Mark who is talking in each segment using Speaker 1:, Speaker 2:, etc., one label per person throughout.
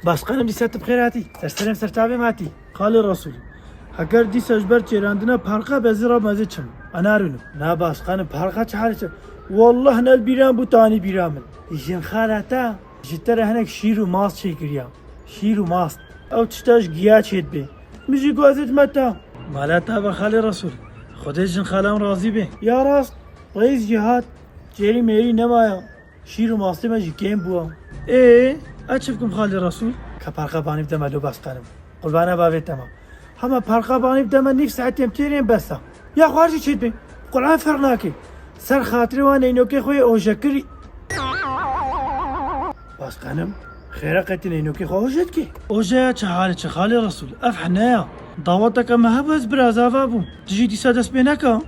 Speaker 1: باش قنم دیسات بخیراتی سرسرم سرتابه ماتی قال رسول اگر دیس اجبر چیراندنا پارقا بزرا مزه چم انارونو نا باش قنم پارقا چحالچ والله نل بیرام بو تانی بیرامن یجن خالتا جتر هنک شیر و ماست چیکریا شیر و ماست او تشتاش گیا چید بی میجی گوازت متا مالاتا با خال رسول خودش جن خالم راضی به یا راست رئیس جهاد جری میری نمایا شیر و ماستی مجی کم بوا اچفکم خال رسول که پرقا بانیب دم لو بس قنم قربانه باوی تمام همه پرقا بانیب دم نیف ساعتی هم تیریم بسا یا خوارجی چید بی قرآن فرق ناکی سر خاطر وان اینو که خوی اوشکری بس قنم خير قتل إنه كي خوجت كي وجا تشحال خالي رسول أف حنايا ضواتك ما هبز برازا فابو تجي دي سادس بيناكا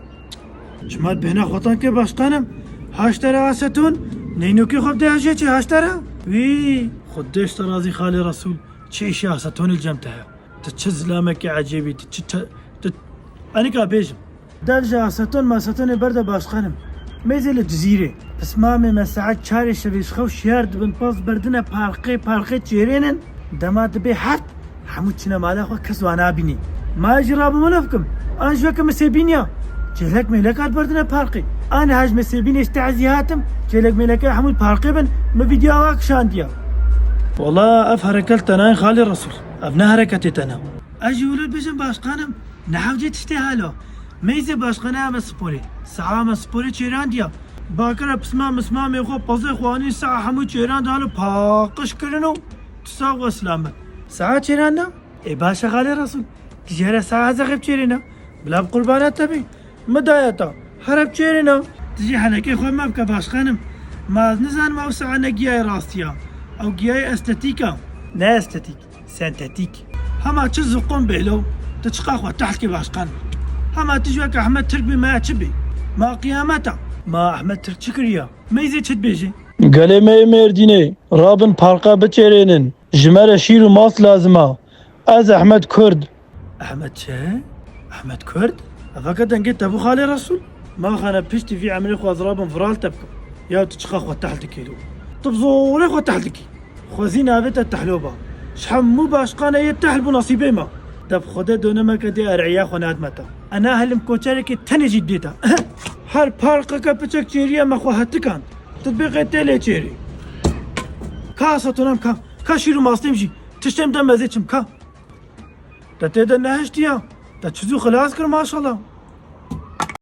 Speaker 1: شمال بينا خوطان كي باش قنم هاشترا عاستون نينو كي خوب دي هجيتي هاشترا وي خديش ترازي خالي رسول تشيشي عاستون الجمتها تتشز لامك عجيبي أنا بيجم درجة عاستون ما ستون بردا باش قنم ميزل الجزيرة بس مامي مساعد شاري شبيش خوش يارد بن باز بردنا بارقي تشيرينن دمات بي حد حموتشنا مالا خو كسوانا بيني ما جراب ملفكم انا شوكا مسيبينيا جهلك ملكات بردنا بارقي انا هاج مسيبيني استعزي هاتم جهلك ملكا حمود بارقي بن ما فيديو واك شانديا والله اف هركلت انا خالي الرسول ابنا هركتت انا اجي ولد بجن باش قانم نحوجي تشتهالو ميزه باش قناه سبوري ساعه سبوري تشيرانديا باكر بسمه ميخو بازي خواني ساعه حمود تشيراند هالو باقش كرنو تساق وسلامه ساعه تشيرانا اي باشا خالي رسول تجاره ساعه زغب تشيرنا بلا بقربانات تبي مدايتا حرب تشيرنا تجي حنكي خو ما بك باش خانم ما نزان ما وسع نجياي راستيا او جياي استاتيكا لا استاتيك سانتاتيك هما تشزقون بيلو تشقاخوا تحت باش خانم هما تجوك احمد تربي ما تشبي ما قيامته ما احمد تركيا ما يزيد تشد بيجي
Speaker 2: قال ما مرديني رابن بارقا بتشيرينن جمال شير ماس لازمه از احمد كرد
Speaker 1: احمد احمد كرد فقط انقلت ابو خالي رسول ما خانا بيشتي في عملي خو ضرابن فرال تبكو يا تشخخ تحت كيلو طب زوري خو تحت كي خوزينا بيت التحلوبه شحم مو باش قانا يتحل بنصيبي ما دب خدا دونما كدي ارعيا خناد متى انا هلم كوتشارك تاني جديتا هر بارقه كبتشك تشيريا ما خو هتكان تطبيق تيلي تشيري كاسة تنام كاشيرو ماستيمشي تشتم دم مزيتشم تتدا نهشتيا تشزو خلاص كر ما شاء الله